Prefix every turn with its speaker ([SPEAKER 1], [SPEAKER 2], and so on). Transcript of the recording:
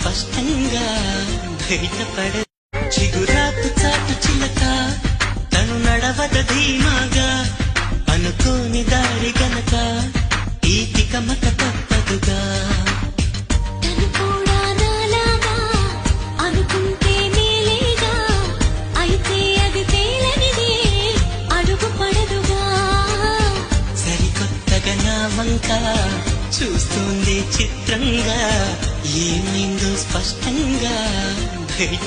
[SPEAKER 1] స్పష్టంగా బయటపడ చిగురాకు చాటు చిలక తను నడవద ధీమాగా అనుకోని దారి గనక ఈ తికమక తప్పదుగా
[SPEAKER 2] తను కూడా నాలాగా అనుకుంటే మేలేగా అయితే అది తేలనిదే అడుగు పడదుగా
[SPEAKER 1] సరికొత్తగా నా వంక చూస్తుంది చిత్రంగా ఏమైందో స్పష్టంగా బయట